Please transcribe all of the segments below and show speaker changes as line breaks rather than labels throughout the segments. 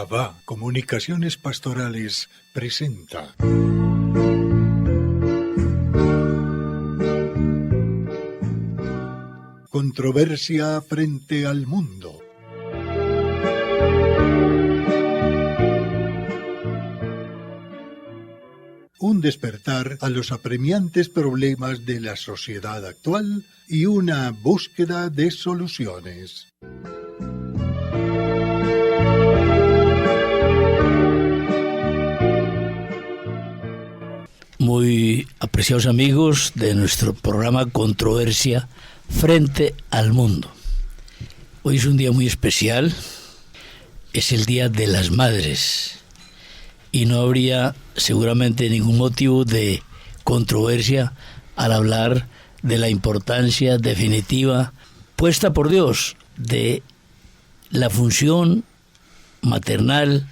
Abba Comunicaciones Pastorales presenta Controversia frente al mundo. Un despertar a los apremiantes problemas de la sociedad actual y una búsqueda de soluciones.
Muy apreciados amigos de nuestro programa Controversia frente al mundo. Hoy es un día muy especial, es el Día de las Madres y no habría seguramente ningún motivo de controversia al hablar de la importancia definitiva puesta por Dios de la función maternal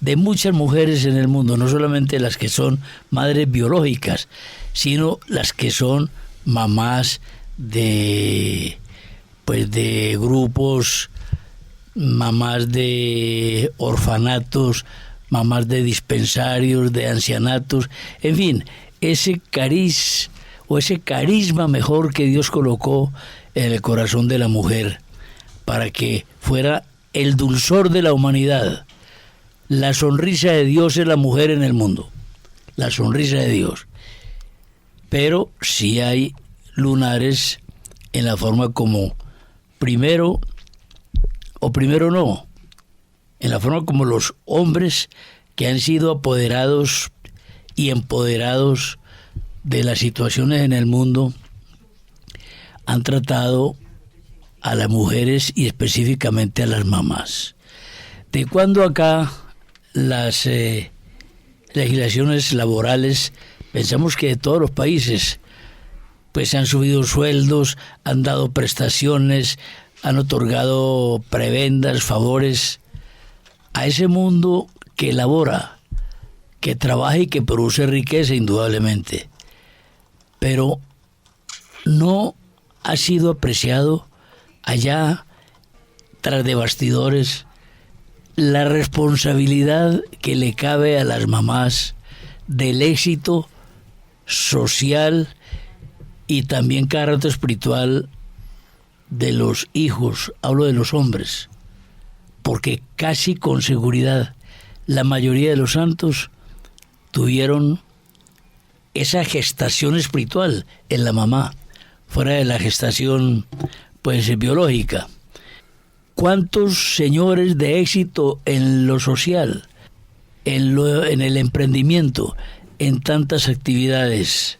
de muchas mujeres en el mundo, no solamente las que son madres biológicas, sino las que son mamás de grupos, mamás de orfanatos, mamás de dispensarios, de ancianatos, en fin, ese cariz o ese carisma mejor que Dios colocó en el corazón de la mujer para que fuera el dulzor de la humanidad. La sonrisa de Dios es la mujer en el mundo, la sonrisa de Dios. Pero sí hay lunares en la forma como en la forma como los hombres que han sido apoderados y empoderados de las situaciones en el mundo han tratado a las mujeres y específicamente a las mamás. ¿De cuándo acá las legislaciones laborales, pensamos que de todos los países, pues han subido sueldos, han dado prestaciones, han otorgado prebendas, favores a ese mundo que elabora, que trabaja y que produce riqueza indudablemente, pero no ha sido apreciado allá tras de bastidores la responsabilidad que le cabe a las mamás del éxito social y también cada rato espiritual de los hijos, hablo de los hombres, porque casi con seguridad la mayoría de los santos tuvieron esa gestación espiritual en la mamá, fuera de la gestación biológica. ¿Cuántos señores de éxito en lo social, en el emprendimiento, en tantas actividades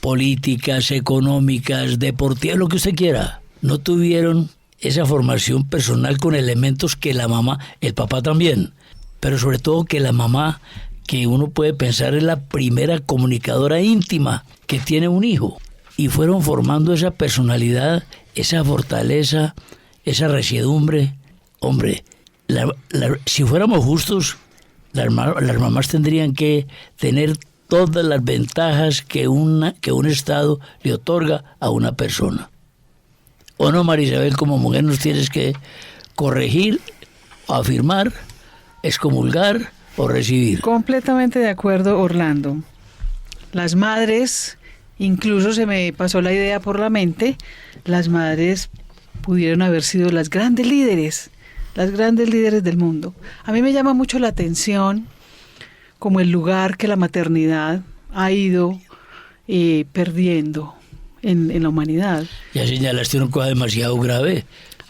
políticas, económicas, deportivas, lo que usted quiera, no tuvieron esa formación personal con elementos que la mamá, el papá también, pero sobre todo que la mamá, que uno puede pensar es la primera comunicadora íntima que tiene un hijo, y fueron formando esa personalidad, esa fortaleza, esa resiedumbre. Hombre, si fuéramos justos, las mamás tendrían que tener todas las ventajas que un Estado le otorga a una persona. ¿O no, María Isabel? Como mujer nos tienes que corregir, afirmar, excomulgar o recibir.
Completamente de acuerdo, Orlando. Las madres, incluso se me pasó la idea por la mente, las madres pudieron haber sido las grandes líderes del mundo. A mí me llama mucho la atención como el lugar que la maternidad ha ido perdiendo en la humanidad. Ya
señalaste una cosa demasiado grave.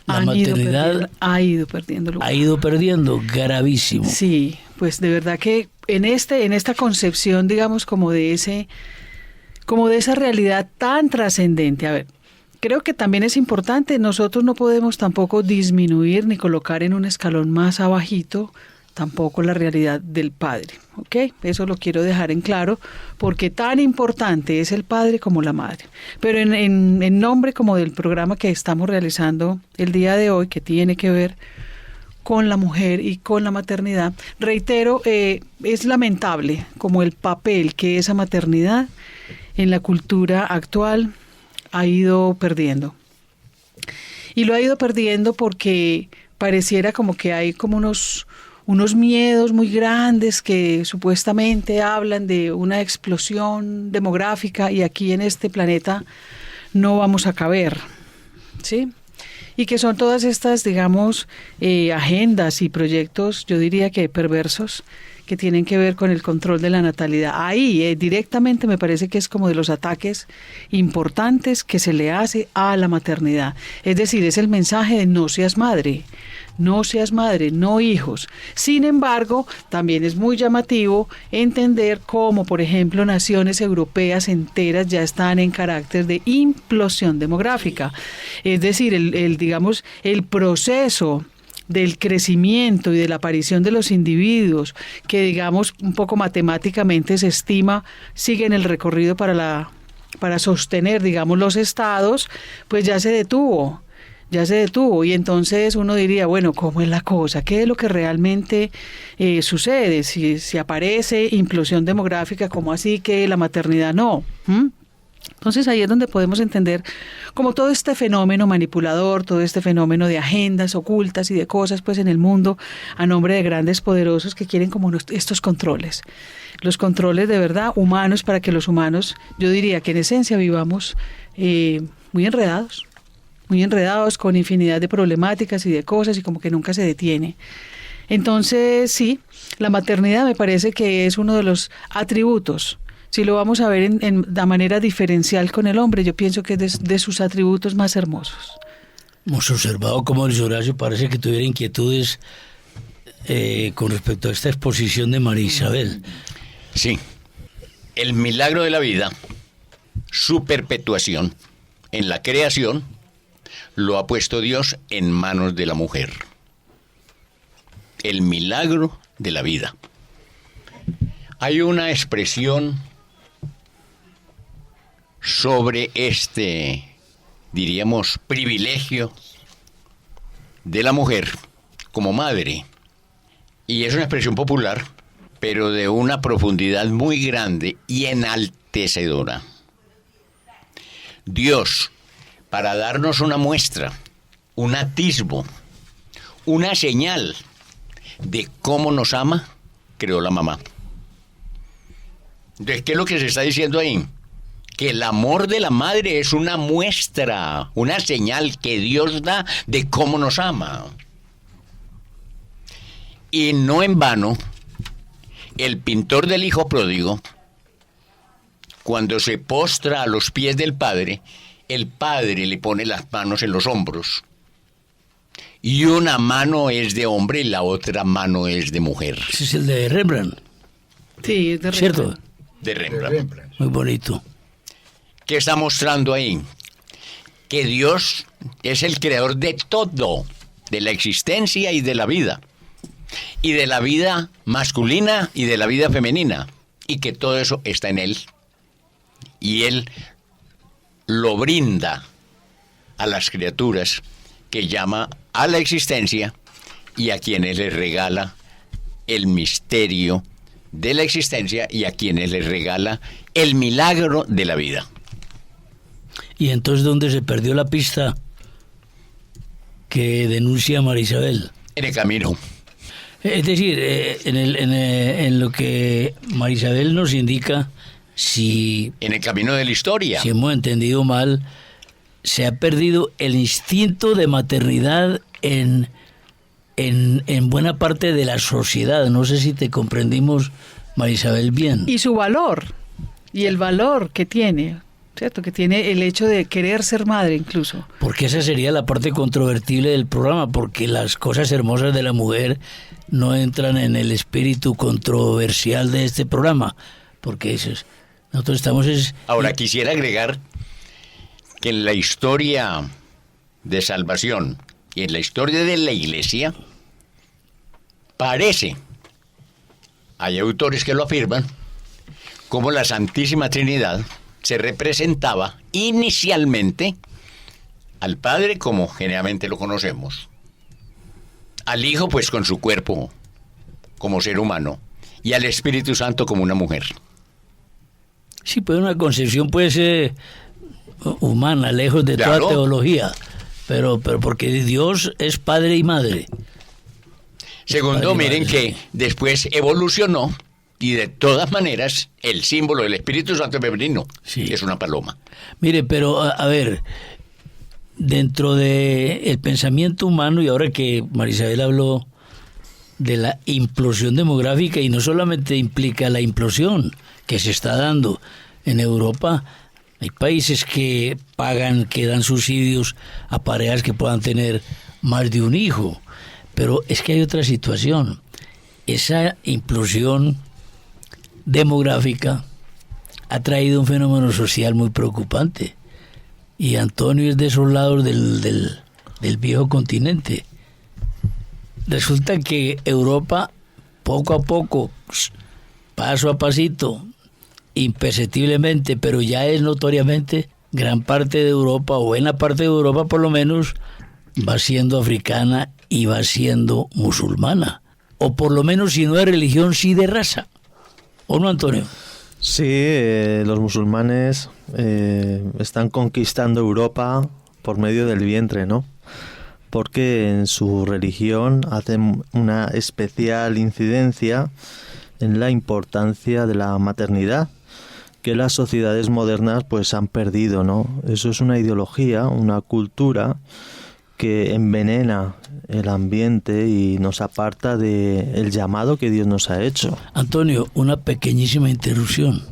La maternidad
ha ido perdiendo lugar.
Ha ido perdiendo, gravísimo.
Sí, pues de verdad que en esta concepción, digamos, como de esa realidad tan trascendente. A ver, creo que también es importante, nosotros no podemos tampoco disminuir ni colocar en un escalón más abajito tampoco la realidad del padre, ¿ok? Eso lo quiero dejar en claro, porque tan importante es el padre como la madre. Pero en nombre como del programa que estamos realizando el día de hoy, que tiene que ver con la mujer y con la maternidad, reitero, es lamentable como el papel que esa maternidad en la cultura actual ha ido perdiendo. Y lo ha ido perdiendo porque pareciera como que hay como unos unos miedos muy grandes que supuestamente hablan de una explosión demográfica y aquí en este planeta no vamos a caber, ¿sí? Y que son todas estas, digamos, agendas y proyectos, yo diría que perversos, que tienen que ver con el control de la natalidad. Ahí directamente me parece que es como de los ataques importantes que se le hace a la maternidad. Es decir, es el mensaje de no seas madre, no hijos. Sin embargo, también es muy llamativo entender cómo, por ejemplo, naciones europeas enteras ya están en carácter de implosión demográfica. Es decir, digamos, el proceso del crecimiento y de la aparición de los individuos, que digamos un poco matemáticamente se estima, siguen el recorrido para sostener, digamos, los estados, pues ya se detuvo. Y entonces uno diría, bueno, ¿cómo es la cosa? ¿Qué es lo que realmente sucede? Si aparece implosión demográfica, ¿cómo así que la maternidad no? Entonces ahí es donde podemos entender como todo este fenómeno manipulador, todo este fenómeno de agendas ocultas y de cosas pues en el mundo a nombre de grandes poderosos que quieren como estos controles. Los controles de verdad humanos para que los humanos, yo diría que en esencia vivamos muy enredados con infinidad de problemáticas y de cosas y como que nunca se detiene. Entonces sí, la maternidad me parece que es uno de los atributos. Si lo vamos a ver de manera diferencial con el hombre, yo pienso que es de sus atributos más hermosos.
Hemos observado cómo Luis Horacio parece que tuviera inquietudes con respecto a esta exposición de María Isabel.
Sí, el milagro de la vida, su perpetuación en la creación, lo ha puesto Dios en manos de la mujer. El milagro de la vida. Hay una expresión sobre diríamos, privilegio de la mujer como madre. Y es una expresión popular, pero de una profundidad muy grande y enaltecedora. Dios, para darnos una muestra, un atisbo, una señal de cómo nos ama, creó la mamá. Entonces, ¿qué es lo que se está diciendo ahí? Que el amor de la madre es una muestra, una señal que Dios da de cómo nos ama. Y no en vano, el pintor del hijo pródigo, cuando se postra a los pies del padre, el padre le pone las manos en los hombros. Y una mano es de hombre y la otra mano es de mujer.
Ese es el de Rembrandt.
Sí, es de Rembrandt.
¿Cierto?
De Rembrandt.
Muy bonito.
¿Qué está mostrando ahí? Que Dios es el creador de todo, de la existencia y de la vida masculina y de la vida femenina, y que todo eso está en Él. Y Él lo brinda a las criaturas que llama a la existencia y a quienes les regala el misterio de la existencia y a quienes les regala el milagro de la vida.
¿Y entonces dónde se perdió la pista que denuncia María Isabel?
En el camino.
Es decir, en lo que María Isabel nos indica, si...
En el camino de la historia.
Si hemos entendido mal, se ha perdido el instinto de maternidad en buena parte de la sociedad. No sé si te comprendimos, María Isabel, bien.
Y su valor, y el valor que tiene, ¿cierto? Que tiene el hecho de querer ser madre incluso.
Porque esa sería la parte controvertible del programa, porque las cosas hermosas de la mujer no entran en el espíritu controversial de este programa, porque nosotros estamos...
Ahora, quisiera agregar que en la historia de salvación y en la historia de la Iglesia, parece, hay autores que lo afirman, como la Santísima Trinidad se representaba inicialmente al Padre como generalmente lo conocemos, al Hijo pues con su cuerpo como ser humano y al Espíritu Santo como una mujer.
Sí, pues una concepción pues humana, lejos de
claro.
Toda teología, pero porque Dios es Padre y Madre.
Segundo, miren que después evolucionó y de todas maneras el símbolo del Espíritu Santo femenino es una paloma.
Mire, pero a ver, dentro del pensamiento humano, y ahora que Marisabel habló de la implosión demográfica, y no solamente implica la implosión que se está dando en Europa, hay países que pagan, que dan subsidios a parejas que puedan tener más de un hijo, pero es que hay otra situación. Esa implosión demográfica ha traído un fenómeno social muy preocupante, y Antonio es de esos lados del viejo continente. Resulta que Europa, poco a poco, paso a pasito, imperceptiblemente, pero ya es notoriamente, gran parte de Europa, o buena parte de Europa por lo menos, va siendo africana y va siendo musulmana, o por lo menos, si no de religión, sí de raza. ¿O no, Antonio?
Sí, los musulmanes están conquistando Europa por medio del vientre, ¿no? Porque en su religión hacen una especial incidencia en la importancia de la maternidad, que las sociedades modernas pues han perdido, ¿no? Eso es una ideología, una cultura que envenena el ambiente y nos aparta del llamado que Dios nos ha hecho.
Antonio, una pequeñísima interrupción.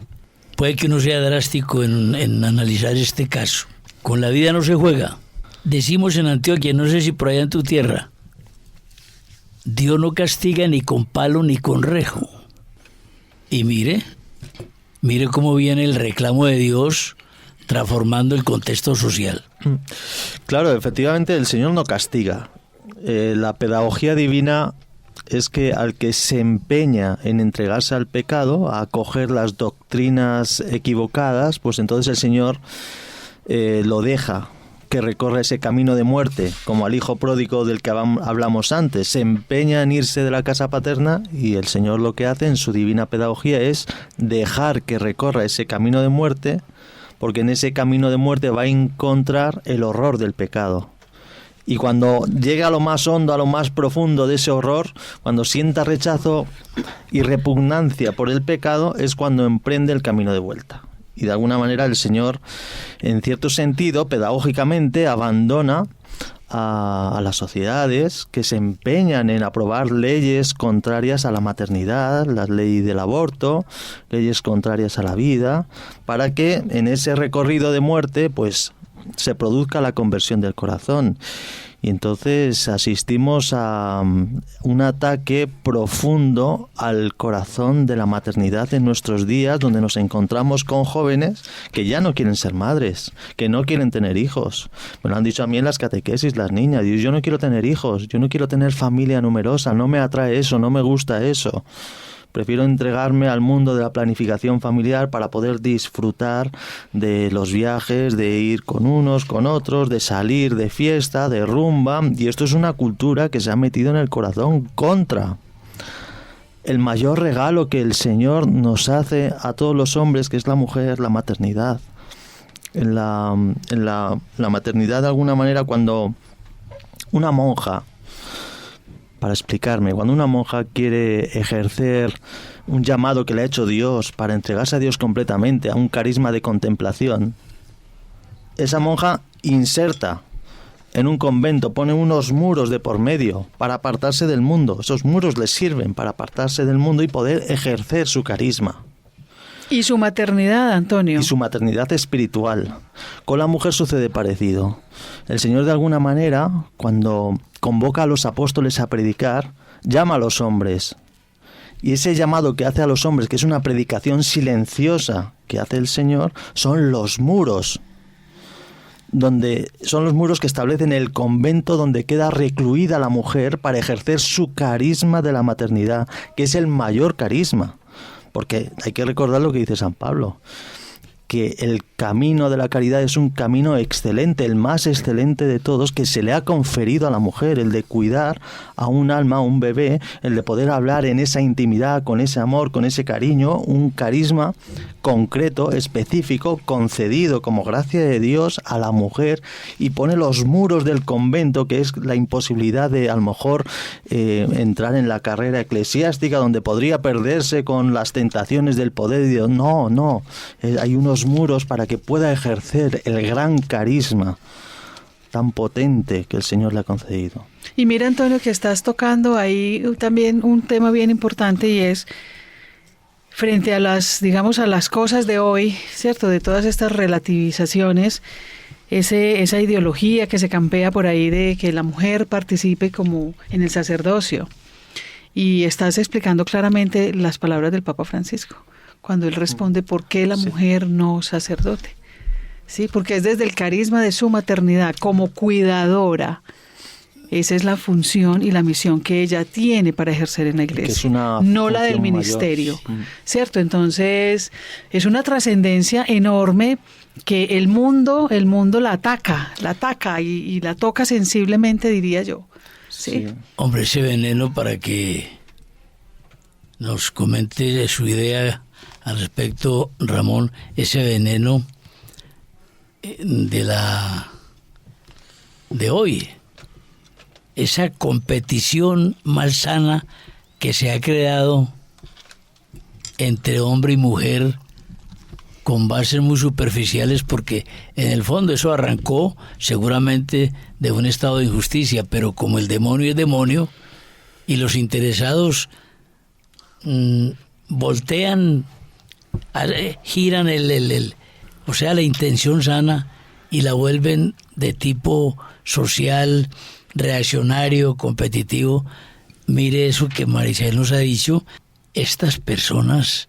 Puede que no sea drástico en analizar este caso. Con la vida no se juega. Decimos en Antioquia, no sé si por allá en tu tierra, Dios no castiga ni con palo ni con rejo. Y mire cómo viene el reclamo de Dios transformando el contexto social.
Claro, efectivamente el Señor no castiga. La pedagogía divina es que al que se empeña en entregarse al pecado, a acoger las doctrinas equivocadas, pues entonces el Señor lo deja que recorra ese camino de muerte, como al hijo pródigo del que hablamos antes. Se empeña en irse de la casa paterna y el Señor lo que hace en su divina pedagogía es dejar que recorra ese camino de muerte, porque en ese camino de muerte va a encontrar el horror del pecado. Y cuando llega a lo más hondo, a lo más profundo de ese horror, cuando sienta rechazo y repugnancia por el pecado, es cuando emprende el camino de vuelta. Y de alguna manera el Señor, en cierto sentido, pedagógicamente, abandona a las sociedades que se empeñan en aprobar leyes contrarias a la maternidad, la ley del aborto, leyes contrarias a la vida, para que en ese recorrido de muerte, pues, se produzca la conversión del corazón. Y entonces asistimos a un ataque profundo al corazón de la maternidad en nuestros días, donde nos encontramos con jóvenes que ya no quieren ser madres, que no quieren tener hijos. Me lo han dicho a mí en las catequesis las niñas. Yo no quiero tener hijos, yo no quiero tener familia numerosa, no me atrae eso, no me gusta eso. Prefiero entregarme al mundo de la planificación familiar para poder disfrutar de los viajes, de ir con unos, con otros, de salir de fiesta, de rumba. Y esto es una cultura que se ha metido en el corazón contra el mayor regalo que el Señor nos hace a todos los hombres, que es la mujer, la maternidad. En la maternidad, de alguna manera, cuando una monja... Para explicarme, cuando una monja quiere ejercer un llamado que le ha hecho Dios para entregarse a Dios completamente, a un carisma de contemplación, esa monja inserta en un convento, pone unos muros de por medio para apartarse del mundo. Esos muros le sirven para apartarse del mundo y poder ejercer su carisma.
¿Y su maternidad, Antonio?
Y su maternidad espiritual. Con la mujer sucede parecido. El Señor, de alguna manera, cuando convoca a los apóstoles a predicar, llama a los hombres. Y ese llamado que hace a los hombres, que es una predicación silenciosa que hace el Señor, son los muros. Son los muros que establecen el convento donde queda recluida la mujer para ejercer su carisma de la maternidad, que es el mayor carisma. Porque hay que recordar lo que dice San Pablo, que el camino de la caridad es un camino excelente, el más excelente de todos, que se le ha conferido a la mujer, el de cuidar a un alma, a un bebé, el de poder hablar en esa intimidad, con ese amor, con ese cariño, un carisma concreto, específico, concedido como gracia de Dios a la mujer, y pone los muros del convento, que es la imposibilidad de a lo mejor entrar en la carrera eclesiástica, donde podría perderse con las tentaciones del poder de Dios. No, hay unos muros para que pueda ejercer el gran carisma tan potente que el Señor le ha concedido.
Y mira, Antonio, que estás tocando ahí también un tema bien importante, y es frente a las, digamos, a las cosas de hoy, ¿cierto? De todas estas relativizaciones, esa ideología que se campea por ahí de que la mujer participe como en el sacerdocio. Y estás explicando claramente las palabras del Papa Francisco, cuando él responde por qué la mujer no sacerdote. Sí, porque es desde el carisma de su maternidad como cuidadora. Esa es la función y la misión que ella tiene para ejercer en la iglesia,
que es una
no la del ministerio, ¿cierto? Entonces, es una trascendencia enorme que el mundo la ataca y la toca sensiblemente, diría yo. ¿Sí?
Hombre, ese veneno, para que nos comente su idea al respecto, Ramón, ese veneno de hoy, esa competición malsana que se ha creado entre hombre y mujer con bases muy superficiales, porque en el fondo eso arrancó seguramente de un estado de injusticia, pero como el demonio es demonio y los interesados voltean, giran o sea, la intención sana, y la vuelven de tipo social, reaccionario, competitivo. Mire eso que Maricel nos ha dicho, estas personas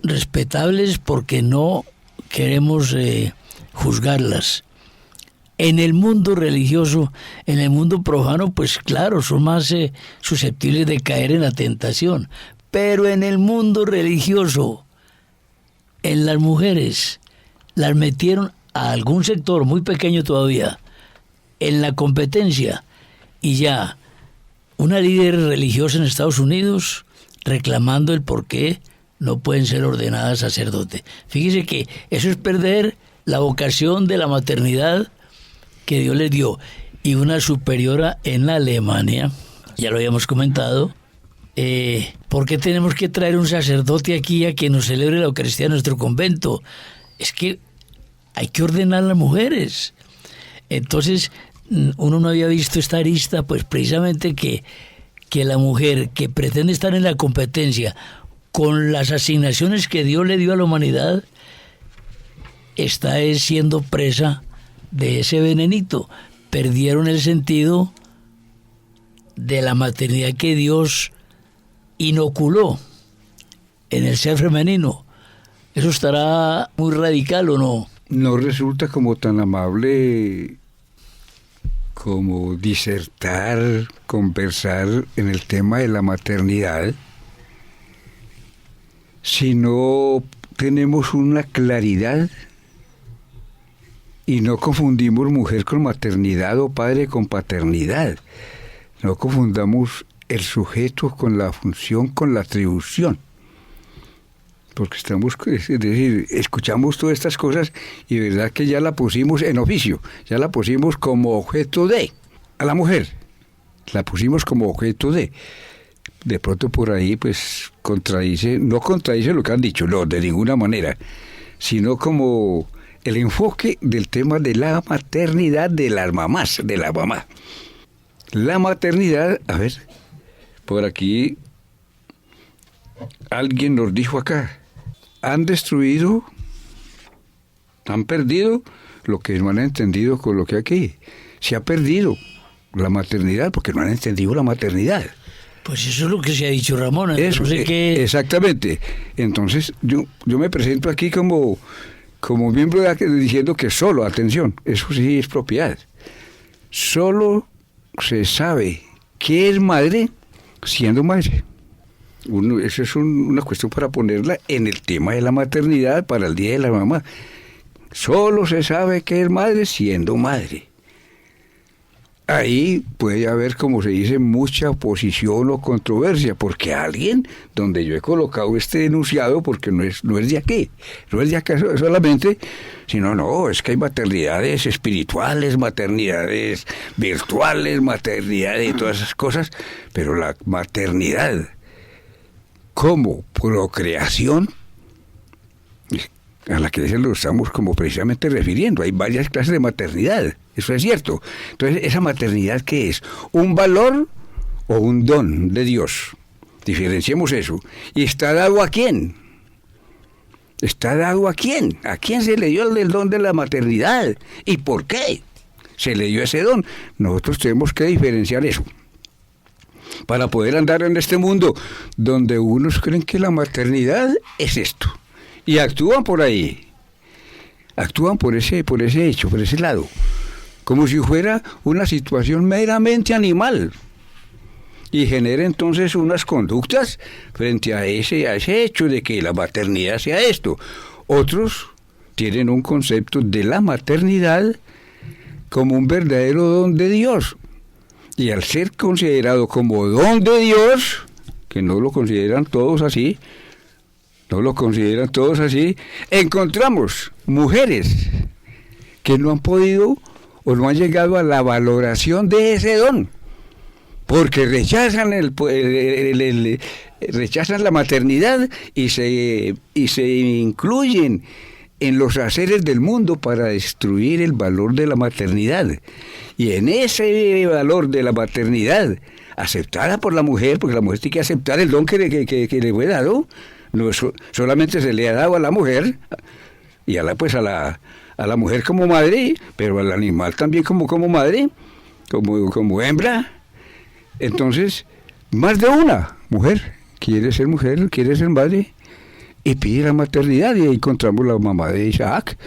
respetables, porque no queremos juzgarlas. En el mundo religioso, en el mundo profano, pues claro, son más susceptibles de caer en la tentación. Pero en el mundo religioso, en las mujeres, las metieron a algún sector muy pequeño todavía en la competencia, y ya una líder religiosa en Estados Unidos reclamando el por qué no pueden ser ordenadas sacerdote. Fíjese que eso es perder la vocación de la maternidad que Dios les dio. Y una superiora en la Alemania, ya lo habíamos comentado, ¿por qué tenemos que traer un sacerdote aquí a que nos celebre la Eucaristía en nuestro convento? Es que hay que ordenar a las mujeres. Entonces, uno no había visto esta arista, pues precisamente que la mujer que pretende estar en la competencia con las asignaciones que Dios le dio a la humanidad, está siendo presa de ese venenito. Perdieron el sentido de la maternidad que Dios inoculó en el ser femenino. ¿Eso estará muy radical o no?
No resulta como tan amable como disertar, conversar en el tema de la maternidad, si no tenemos una claridad y no confundimos mujer con maternidad o padre con paternidad. No confundamos el sujeto con la función, con la atribución. Porque es decir, escuchamos todas estas cosas y de verdad que ya la pusimos en oficio, ya la pusimos como objeto de, a la mujer, la pusimos como objeto de pronto por ahí pues no contradice lo que han dicho, no, de ninguna manera, sino como el enfoque del tema de la maternidad de las mamás, de la mamá. La maternidad, a ver, por aquí alguien nos dijo acá, han perdido lo que no han entendido con lo que aquí. Se ha perdido la maternidad porque no han entendido la maternidad.
Pues eso es lo que se ha dicho, Ramón.
Eso,
no sé qué...
Exactamente. Entonces yo me presento aquí como miembro diciendo que solo, atención, eso sí es propiedad. Solo se sabe qué es madre siendo madre. Eso es una cuestión para ponerla en el tema de la maternidad para el Día de la Mamá. Solo se sabe que es madre siendo madre. ahí puede haber, como se dice, mucha oposición o controversia, porque alguien, donde yo he colocado este enunciado, porque no es de aquí, no es de acá solamente, sino no, es que hay maternidades espirituales, maternidades virtuales, maternidades y todas esas cosas, pero la maternidad como procreación, a la que lo estamos como precisamente refiriendo. Hay varias clases de maternidad, eso es cierto. Entonces, ¿esa maternidad qué es? ¿Un valor o un don de Dios? Diferenciemos eso. ¿Y está dado a quién? ¿Está dado a quién? ¿A quién se le dio el don de la maternidad? ¿Y por qué se le dio ese don? Nosotros tenemos que diferenciar eso, para poder andar en este mundo donde unos creen que la maternidad es esto. Y actúan por ahí, actúan por ese hecho, por ese lado, como si fuera una situación meramente animal, y genera entonces unas conductas frente a ese hecho de que la maternidad sea esto. Otros tienen un concepto de la maternidad como un verdadero don de Dios, y al ser considerado como don de Dios, que no lo consideran todos así, encontramos mujeres que no han podido o no han llegado a la valoración de ese don, porque rechazan rechazan la maternidad y se incluyen en los haceres del mundo para destruir el valor de la maternidad. Y en ese valor de la maternidad, aceptada por la mujer, porque la mujer tiene que aceptar el don que le fue dado. No solamente se le ha dado a la mujer y a la mujer como madre, pero al animal también como madre, como hembra. Entonces, más de una mujer quiere ser madre y pide la maternidad, y ahí encontramos la mamá de Isaac,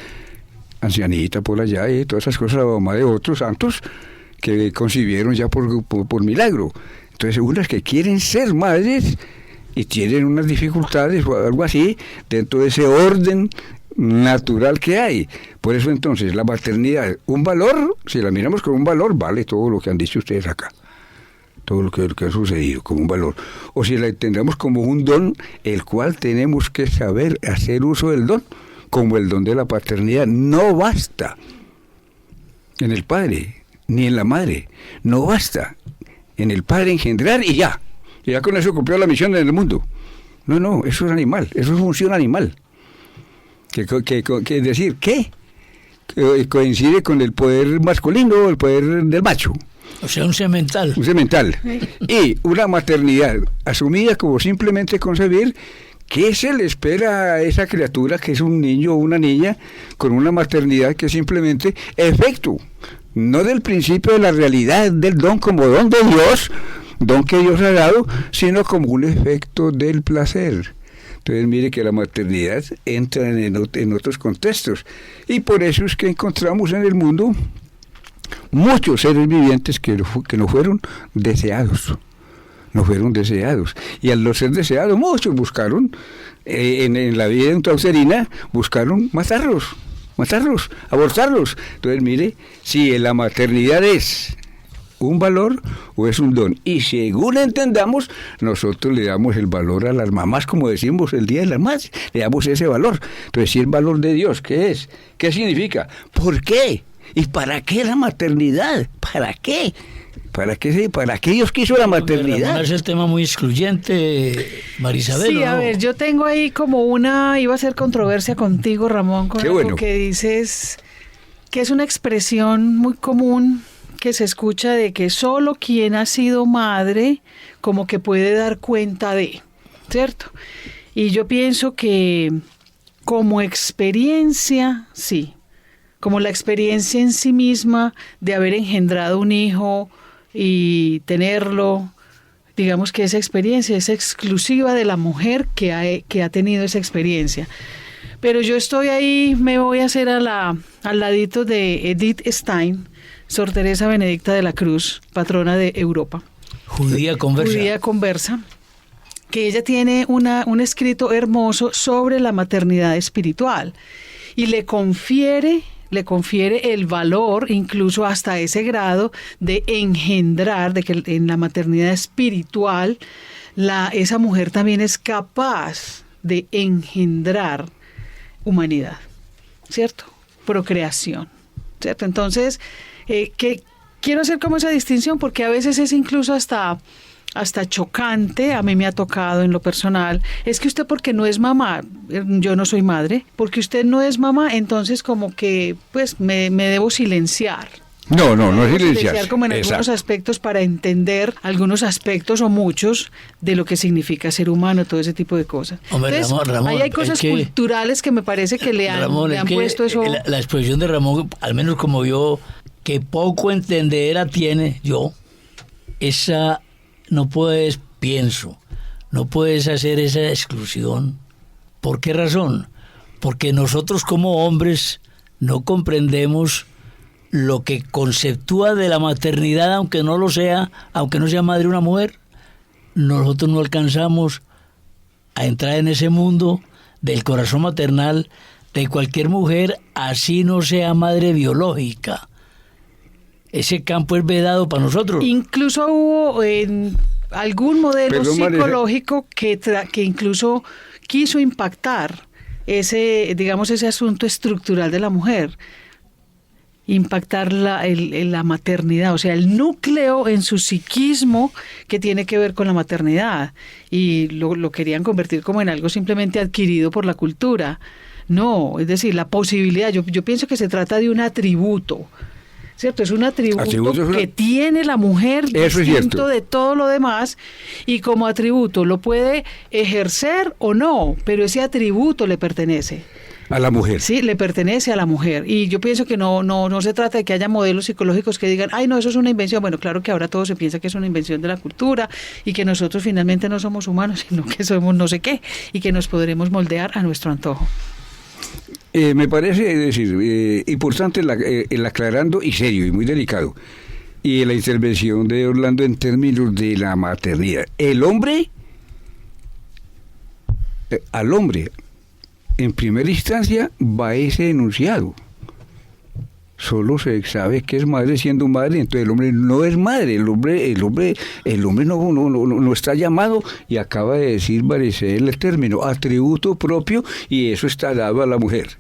ancianita por allá, y todas esas cosas, la mamá de otros santos que concibieron ya por milagro. Entonces, unas que quieren ser madres y tienen unas dificultades o algo así dentro de ese orden natural que hay. Por eso entonces la maternidad, un valor, si la miramos como un valor, vale todo lo que han dicho ustedes acá, todo lo que ha sucedido como un valor. O si la entendemos como un don, el cual tenemos que saber hacer uso del don, como el don de la paternidad. No basta en el padre ni en la madre, no basta en el padre engendrar y ya con eso cumplió la misión en el mundo. No, eso es animal, eso es función animal. Que es decir, ¿qué? Coincide con el poder masculino, el poder del macho.
O sea, un semental.
Un semental. Y una maternidad asumida como simplemente concebir. ¿Qué se le espera a esa criatura que es un niño o una niña con una maternidad que es simplemente efecto, no del principio de la realidad del don como don de Dios, don que Dios ha dado, sino como un efecto del placer? Entonces mire que la maternidad entra en otros contextos, y por eso es que encontramos en el mundo muchos seres vivientes que no fueron deseados. Y al no ser deseados, muchos buscaron, en la vida intrauterina, buscaron matarlos, abortarlos. Entonces mire, si la maternidad es un valor o es un don, y según entendamos, nosotros le damos el valor a las mamás, como decimos el Día de las Madres, le damos ese valor. Entonces, si el valor de Dios, ¿qué es? ¿Qué significa? ¿Por qué? ¿Y para qué la maternidad? ¿Para qué? ¿Para qué Dios quiso la maternidad?
Es el tema muy excluyente, Marisabel.
Sí, a ver, yo tengo ahí como iba a ser controversia contigo, Ramón, con algo que dices, que es una expresión muy común que se escucha de que solo quien ha sido madre como que puede dar cuenta de, ¿cierto? Y yo pienso que como experiencia, sí, como la experiencia en sí misma de haber engendrado un hijo y tenerlo, digamos que esa experiencia es exclusiva de la mujer que ha tenido esa experiencia. Pero yo estoy ahí, me voy a hacer al ladito de Edith Stein, Sor Teresa Benedicta de la Cruz, patrona de Europa.
Judía
conversa, que ella tiene un escrito hermoso sobre la maternidad espiritual y le confiere le confiere el valor, incluso hasta ese grado de engendrar, de que en la maternidad espiritual, esa mujer también es capaz de engendrar humanidad, ¿cierto? Procreación, ¿cierto? Entonces, que quiero hacer como esa distinción porque a veces es incluso hasta chocante, a mí me ha tocado en lo personal, es que usted porque no es mamá, yo no soy madre, porque usted no es mamá, entonces como que pues me debo silenciar.
No es silenciar.
Como en algunos aspectos para entender algunos aspectos o muchos de lo que significa ser humano, todo ese tipo de cosas.
Hombre,
entonces,
Ramón,
ahí hay cosas culturales que me parece que le han puesto eso.
La exposición de Ramón, al menos como yo, que poco entendera tiene yo, esa... No puedes hacer esa exclusión. ¿Por qué razón? Porque nosotros como hombres no comprendemos lo que conceptúa de la maternidad, aunque no sea madre una mujer. Nosotros no alcanzamos a entrar en ese mundo del corazón maternal de cualquier mujer, así no sea madre biológica. Ese campo es vedado para nosotros.
Incluso hubo algún modelo psicológico que incluso quiso impactar ese asunto estructural de la mujer, impactar la maternidad, o sea, el núcleo en su psiquismo que tiene que ver con la maternidad, y lo querían convertir como en algo simplemente adquirido por la cultura. No, es decir, la posibilidad, yo pienso que se trata de un atributo, ¿cierto? Es un atributo que tiene la mujer distinto de todo lo demás, y como atributo lo puede ejercer o no, pero ese atributo le pertenece.
A la mujer.
Sí, le pertenece a la mujer. Y yo pienso que no se trata de que haya modelos psicológicos que digan, ay, no, eso es una invención. Bueno, claro que ahora todo se piensa que es una invención de la cultura y que nosotros finalmente no somos humanos, sino que somos no sé qué, y que nos podremos moldear a nuestro antojo.
Me parece, importante el aclarando y serio y muy delicado. Y la intervención de Orlando en términos de la maternidad. Al hombre, en primera instancia, va ese enunciado. Solo se sabe que es madre siendo madre, entonces el hombre no es madre, el hombre no está llamado, y acaba de decir Maricel el término, atributo propio, y eso está dado a la mujer.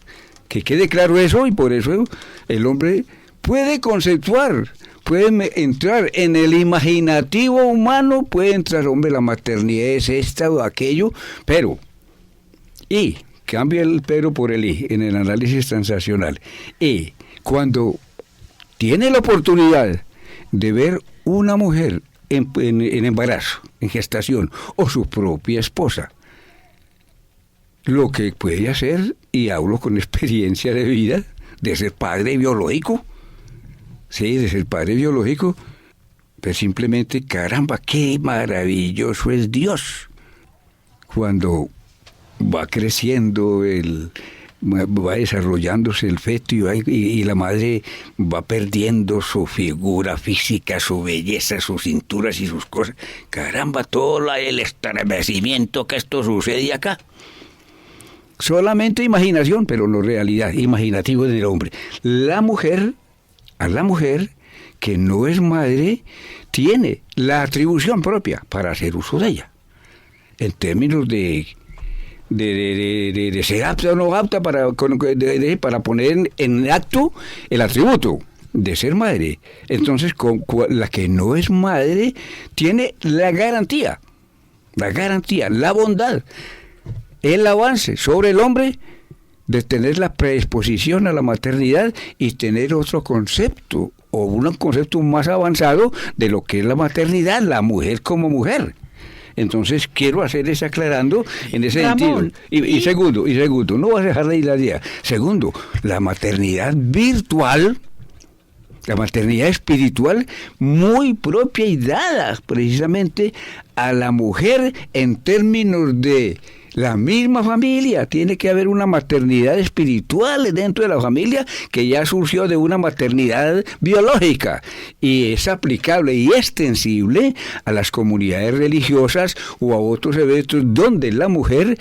Que quede claro eso, y por eso el hombre puede conceptuar, puede entrar en el imaginativo humano, puede entrar, hombre, la maternidad es esta o aquello, pero, y cambia el pero por el y en el análisis transaccional, y cuando tiene la oportunidad de ver una mujer en embarazo, en gestación, o su propia esposa, lo que puede hacer, y hablo con experiencia de vida, de ser padre biológico, pues simplemente, caramba, qué maravilloso es Dios. Cuando va creciendo va desarrollándose el feto y la madre va perdiendo su figura física, su belleza, sus cinturas y sus cosas. Caramba, todo el estremecimiento que esto sucede acá. Solamente imaginación, pero no realidad, imaginativo del hombre. A la mujer que no es madre, tiene la atribución propia para hacer uso de ella. En términos de ser apta o no apta para poner en acto el atributo de ser madre. Entonces, la que no es madre tiene la garantía, la bondad, el avance sobre el hombre de tener la predisposición a la maternidad y tener otro concepto, o un concepto más avanzado de lo que es la maternidad, la mujer como mujer. Entonces quiero hacer ese aclarando en ese
Ramón,
sentido. Y segundo, no vas a dejar de ir la idea. Segundo, la maternidad virtual, la maternidad espiritual, muy propia y dada precisamente a la mujer en términos de la misma familia. Tiene que haber una maternidad espiritual dentro de la familia que ya surgió de una maternidad biológica, y es aplicable y extensible a las comunidades religiosas o a otros eventos donde la mujer,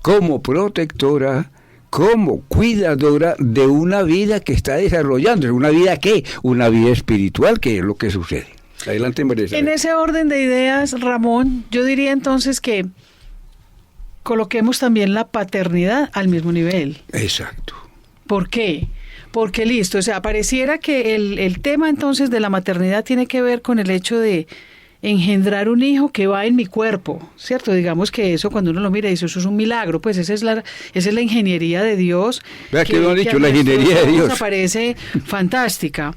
como protectora, como cuidadora de una vida que está desarrollando. ¿Una vida qué? Una vida espiritual, que es lo que sucede. Adelante, María Isabel.
En ese orden de ideas, Ramón, yo diría entonces que coloquemos también la paternidad al mismo nivel.
Exacto.
¿Por qué? Porque listo, o sea, pareciera que el tema entonces de la maternidad tiene que ver con el hecho de engendrar un hijo que va en mi cuerpo, ¿cierto? Digamos que eso cuando uno lo mira dice, eso es un milagro, pues esa es la ingeniería de Dios.
Vea que lo han dicho, la
a nuestros
ingeniería de
ojos
Dios.
parece fantástica.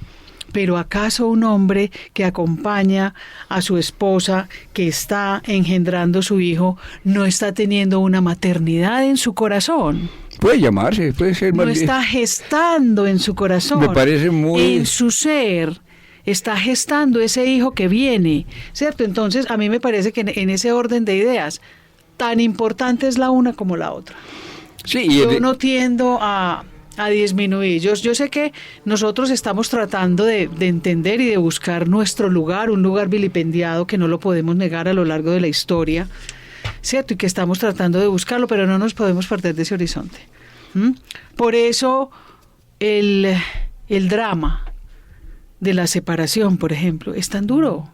Pero ¿acaso un hombre que acompaña a su esposa que está engendrando su hijo no está teniendo una maternidad en su corazón?
Puede llamarse, puede ser
No
más bien.
está gestando en su corazón.
Me parece muy...
En su ser está gestando ese hijo que viene, ¿cierto? Entonces a mí me parece que en ese orden de ideas tan importante es la una como la otra.
Sí, y
Yo no tiendo a disminuir. Yo sé que nosotros estamos tratando de entender y de buscar nuestro lugar, un lugar vilipendiado que no lo podemos negar a lo largo de la historia, ¿cierto? Y que estamos tratando de buscarlo, pero no nos podemos perder de ese horizonte. Por eso el drama de la separación, por ejemplo, es tan duro.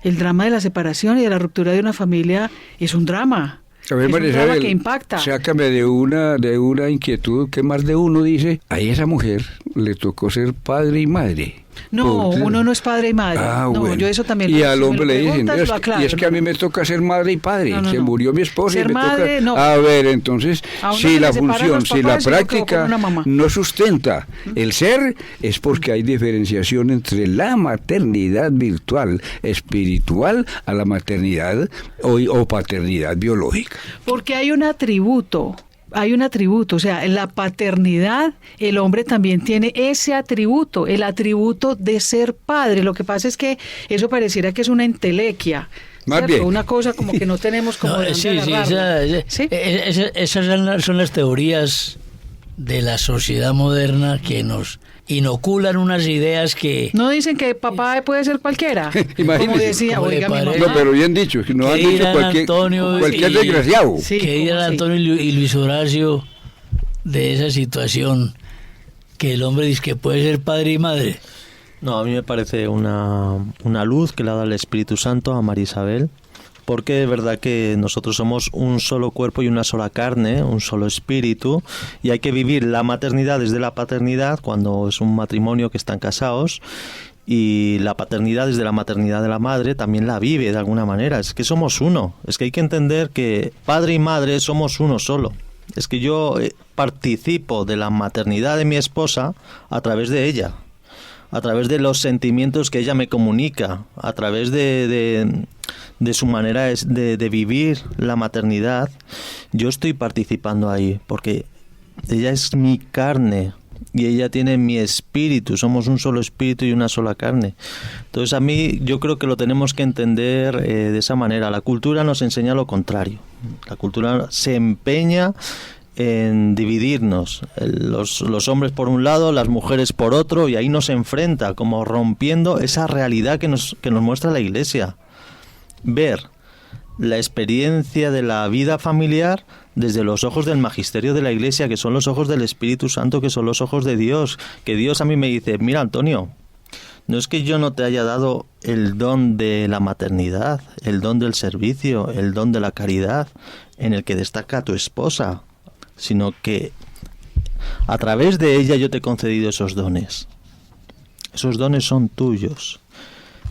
El drama de la separación y de la ruptura de una familia es un drama.
A ver,
Es un
María
drama
Isabel,
que impacta.
sácame de una inquietud que más de uno dice, a esa mujer le tocó ser padre y madre.
No,
Porque-
uno no es padre y madre. No,
bueno.
yo eso también.
Y al
si me
hombre
lo
le dicen,
preguntas, lo aclaro,
y es que a mí me toca ser madre y padre.
No, no,
Se
no.
murió mi esposa
Ser
y me
madre,
toca...
no.
A ver, entonces,
A uno
si
se
la
le separan
función,
los
si la
papás y lo quedó con
práctica
una mamá.
no sustenta el ser, es porque hay diferenciación entre la maternidad virtual, espiritual, a la maternidad o paternidad biológica.
Porque hay un atributo, o sea, en la paternidad el hombre también tiene ese atributo, el atributo de ser padre. Lo que pasa es que eso pareciera que es una entelequia.
Más
¿cierto?
bien.
Una cosa como que no tenemos como
No,
de
sí,
dónde agarrarla.
sí,
¿Sí?
esas son las teorías de la sociedad moderna que nos inoculan unas ideas que...
No dicen que papá puede ser cualquiera.
Imagínese.
Como decía,
Como le
oiga, mi
parece.
mamá.
No, pero bien dicho, que no
¿Qué
han dicho
dirán
cualquier
Antonio y-
desgraciado.
Sí,
que
¿cómo
dirán
así?
Antonio y Luis Horacio de esa situación que el hombre dice que puede ser padre y madre.
No, a mí me parece una luz que le ha dado el Espíritu Santo a María Isabel, porque es verdad que nosotros somos un solo cuerpo y una sola carne, un solo espíritu, y hay que vivir la maternidad desde la paternidad cuando es un matrimonio que están casados, y la paternidad desde la maternidad de la madre también la vive de alguna manera. Es que somos uno, es que hay que entender que padre y madre somos uno solo. Es que yo participo de la maternidad de mi esposa a través de ella, a través de los sentimientos que ella me comunica, a través de su manera de vivir la maternidad. Yo estoy participando ahí, porque ella es mi carne y ella tiene mi espíritu, somos un solo espíritu y una sola carne. Entonces a mí yo creo que lo tenemos que entender de esa manera. La cultura nos enseña lo contrario. La cultura se empeña en dividirnos, los hombres por un lado, las mujeres por otro, y ahí nos enfrenta, como rompiendo esa realidad que nos muestra la Iglesia. Ver la experiencia de la vida familiar desde los ojos del magisterio de la Iglesia, que son los ojos del Espíritu Santo, que son los ojos de Dios, que Dios a mí me dice, mira Antonio, no es que yo no te haya dado el don de la maternidad, el don del servicio, el don de la caridad, en el que destaca tu esposa, sino que a través de ella yo te he concedido esos dones. Esos dones son tuyos.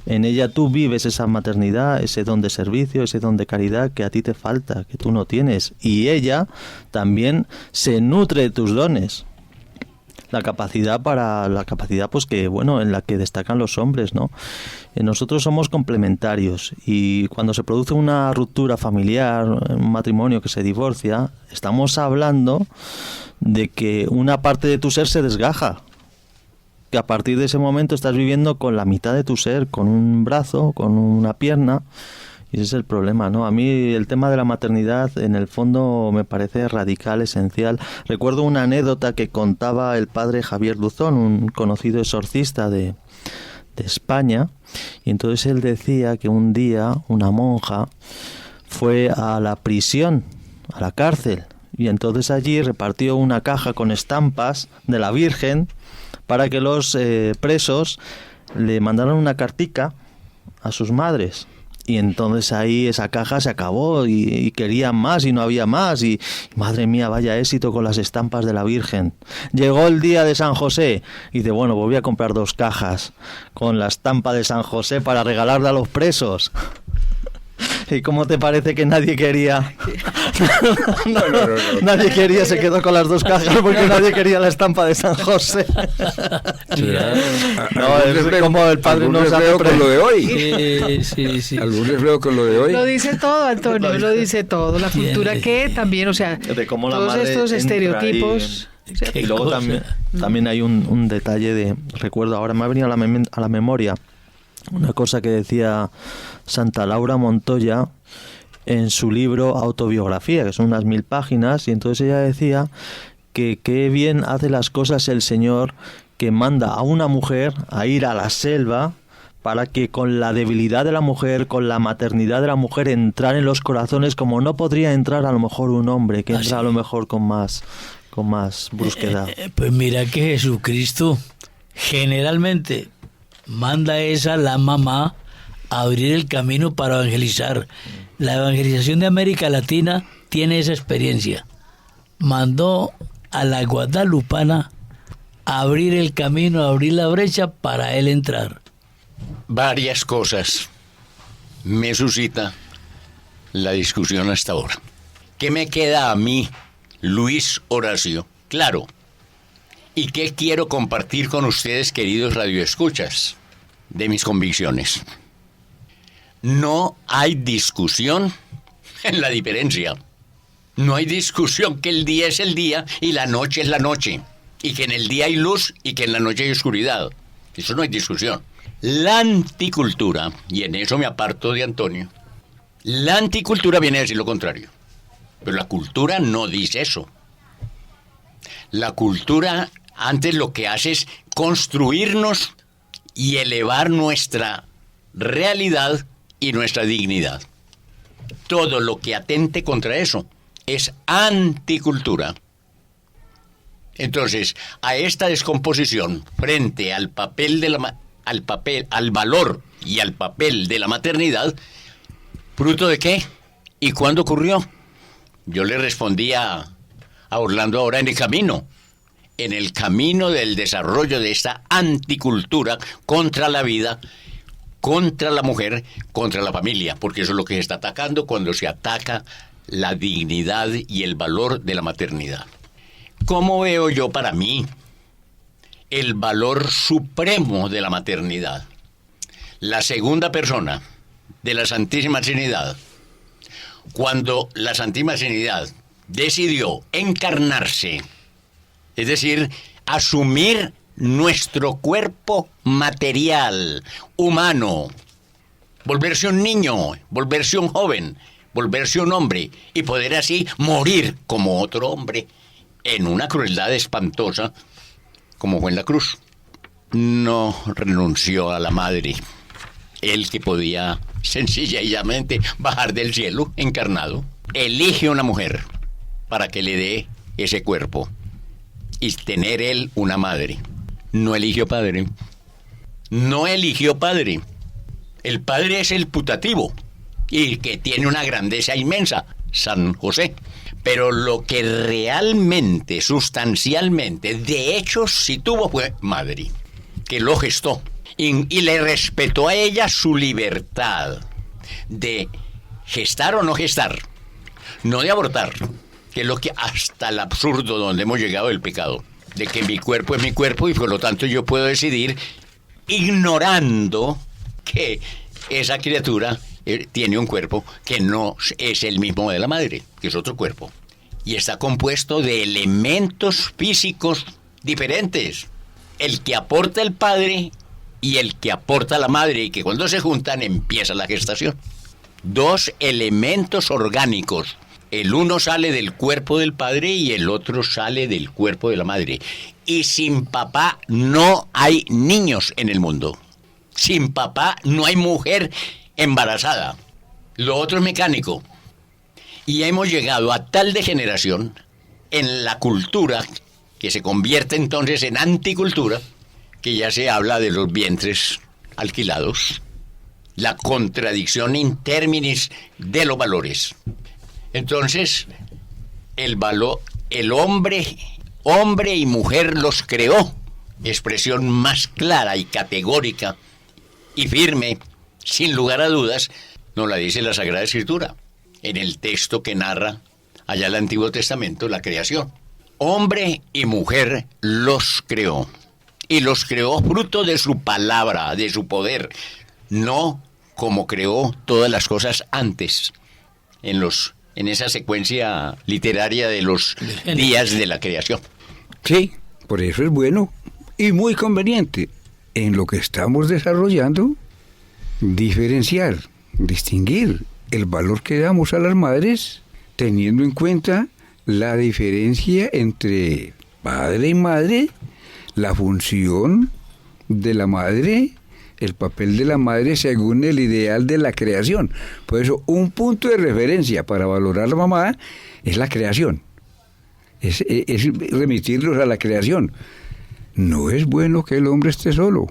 En ella tú vives esa maternidad, ese don de servicio, ese don de caridad que a ti te falta, que tú no tienes. Y ella también se nutre de tus dones. La capacidad pues que bueno, en la que destacan los hombres, ¿no? Nosotros somos complementarios, y cuando se produce una ruptura familiar, un matrimonio que se divorcia, estamos hablando de que una parte de tu ser se desgaja, que a partir de ese momento estás viviendo con la mitad de tu ser, con un brazo, con una pierna, y ese es el problema, ¿no? A mí el tema de la maternidad en el fondo me parece radical, esencial. Recuerdo una anécdota que contaba el padre Javier Duzón, un conocido exorcista de España, y entonces él decía que un día una monja fue a la prisión, a la cárcel, y entonces allí repartió una caja con estampas de la Virgen para que los presos le mandaran una cartica a sus madres. Y entonces ahí esa caja se acabó y querían más y no había más. Y madre mía, vaya éxito con las estampas de la Virgen. Llegó el día de San José y dice, bueno, voy a comprar 2 cajas con la estampa de San José para regalarle a los presos. ¿Y cómo te parece que nadie quería?
No.
Nadie quería, se quedó con las 2 cajas porque nadie quería la estampa de San José. No, es como el padre no sabe
con lo de hoy.
Sí.
¿Algún reflejo con lo de hoy?
Lo dice todo, Antonio, lo dice todo. La cultura que también, o sea,
de cómo la
todos
madre
estos
entra
estereotipos.
Y luego también hay un detalle de, recuerdo, ahora me ha venido a la memoria una cosa que decía Santa Laura Montoya en su libro Autobiografía, que son unas 1000 páginas, y entonces ella decía que qué bien hace las cosas el Señor, que manda a una mujer a ir a la selva para que con la debilidad de la mujer, con la maternidad de la mujer, entrar en los corazones como no podría entrar a lo mejor un hombre, que entra a lo mejor con más brusquedad.
Pues mira que Jesucristo generalmente manda la mamá a abrir el camino para evangelizar. La evangelización de América Latina tiene esa experiencia. Mandó a la guadalupana a abrir el camino, a abrir la brecha para él entrar.
Varias cosas me suscita la discusión hasta ahora. ¿Qué me queda a mí, Luis Horacio? Claro. ¿Y qué quiero compartir con ustedes, queridos radioescuchas, de mis convicciones? No hay discusión en la diferencia. No hay discusión que el día es el día y la noche es la noche. Y que en el día hay luz y que en la noche hay oscuridad. Eso no hay discusión. La anticultura, y en eso me aparto de Antonio, la anticultura viene a decir lo contrario. Pero la cultura no dice eso. La cultura antes lo que hace es construirnos y elevar nuestra realidad y nuestra dignidad. Todo lo que atente contra eso es anticultura. Entonces, a esta descomposición frente al papel de al valor y al papel de la maternidad, ¿fruto de qué? ¿Y cuándo ocurrió? Yo le respondía a Orlando ahora en el camino del desarrollo de esta anticultura contra la vida, contra la mujer, contra la familia, porque eso es lo que se está atacando cuando se ataca la dignidad y el valor de la maternidad. ¿Cómo veo yo para mí el valor supremo de la maternidad? La segunda persona de la Santísima Trinidad, cuando la Santísima Trinidad decidió encarnarse, es decir, asumir nuestro cuerpo material, humano, volverse un niño, volverse un joven, volverse un hombre y poder así morir como otro hombre en una crueldad espantosa como fue en la cruz. No renunció a la madre, él que podía sencillamente bajar del cielo encarnado, elige una mujer para que le dé ese cuerpo y tener él una madre. No eligió padre. No eligió padre. El padre es el putativo y que tiene una grandeza inmensa, San José. Pero lo que realmente, sustancialmente, de hecho, sí tuvo fue madre, que lo gestó y le respetó a ella su libertad de gestar o no gestar, no de abortar, que es lo que hasta el absurdo donde hemos llegado del pecado, de que mi cuerpo es mi cuerpo y por lo tanto yo puedo decidir ignorando que esa criatura tiene un cuerpo que no es el mismo de la madre, que es otro cuerpo, y está compuesto de elementos físicos diferentes, el que aporta el padre y el que aporta la madre, y que cuando se juntan empieza la gestación. 2 elementos orgánicos, el uno sale del cuerpo del padre y el otro sale del cuerpo de la madre, y sin papá no hay niños en el mundo, sin papá no hay mujer embarazada, lo otro es mecánico. Y hemos llegado a tal degeneración en la cultura, que se convierte entonces en anticultura, que ya se habla de los vientres alquilados, la contradicción in terminis de los valores. Entonces, el hombre y mujer los creó, expresión más clara y categórica y firme, sin lugar a dudas, nos la dice la Sagrada Escritura, en el texto que narra allá el Antiguo Testamento, la creación. Hombre y mujer los creó, y los creó fruto de su palabra, de su poder, no como creó todas las cosas antes, en esa secuencia literaria de los días de la creación.
Sí, por eso es bueno y muy conveniente en lo que estamos desarrollando diferenciar, distinguir el valor que damos a las madres, teniendo en cuenta la diferencia entre padre y madre, la función de la madre, el papel de la madre según el ideal de la creación. Por eso, un punto de referencia para valorar a la mamá es la creación. Es remitirlos a la creación. No es bueno que el hombre esté solo.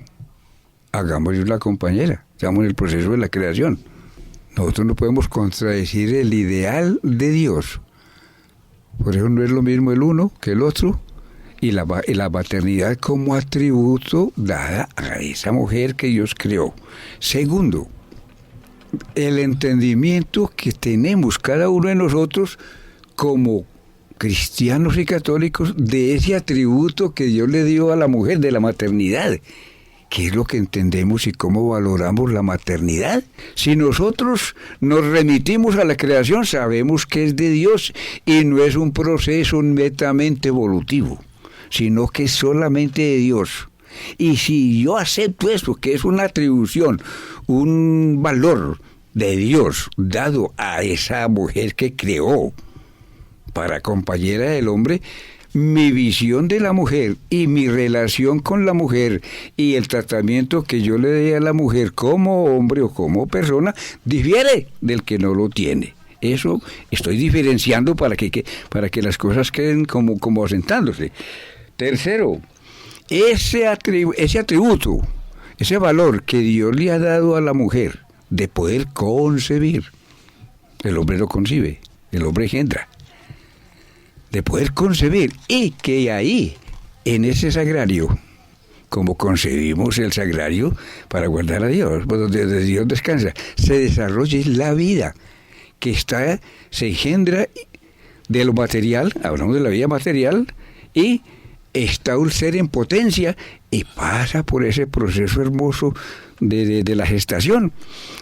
Hagámosle una compañera. Estamos en el proceso de la creación. Nosotros no podemos contradecir el ideal de Dios. Por eso no es lo mismo el uno que el otro. Y la maternidad como atributo dada a esa mujer que Dios creó. Segundo, el entendimiento que tenemos cada uno de nosotros como cristianos y católicos de ese atributo que Dios le dio a la mujer de la maternidad. ¿Qué es lo que entendemos y cómo valoramos la maternidad? Si nosotros nos remitimos a la creación, sabemos que es de Dios y no es un proceso netamente evolutivo, sino que es solamente de Dios. Y si yo acepto esto, que es una atribución, un valor de Dios dado a esa mujer que creó para compañera del hombre, mi visión de la mujer y mi relación con la mujer y el tratamiento que yo le dé a la mujer como hombre o como persona difiere del que no lo tiene. Eso estoy diferenciando para que las cosas queden como asentándose. Tercero, ese atributo, ese valor que Dios le ha dado a la mujer de poder concebir, el hombre lo concibe, el hombre engendra, de poder concebir, y que ahí, en ese sagrario, como concebimos el sagrario para guardar a Dios, donde Dios descansa, se desarrolle la vida que se engendra de lo material, hablamos de la vida material, y está un ser en potencia y pasa por ese proceso hermoso de la gestación.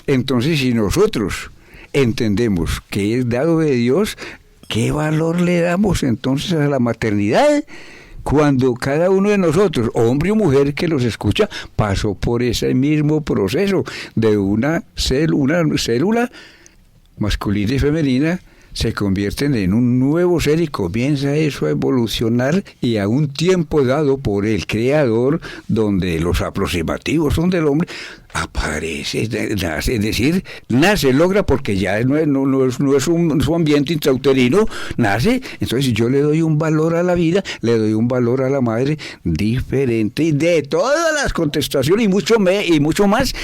Entonces, si nosotros entendemos que es dado de Dios, ¿qué valor le damos entonces a la maternidad? Cuando cada uno de nosotros, hombre o mujer que nos escucha, pasó por ese mismo proceso de una célula masculina y femenina, se convierten en un nuevo ser y comienza eso a evolucionar, y a un tiempo dado por el Creador, donde los aproximativos son del hombre, aparece, nace, es decir, nace, logra, porque ya no es un ambiente intrauterino, nace. Entonces yo le doy un valor a la vida, le doy un valor a la madre diferente, y de todas las contestaciones y mucho más,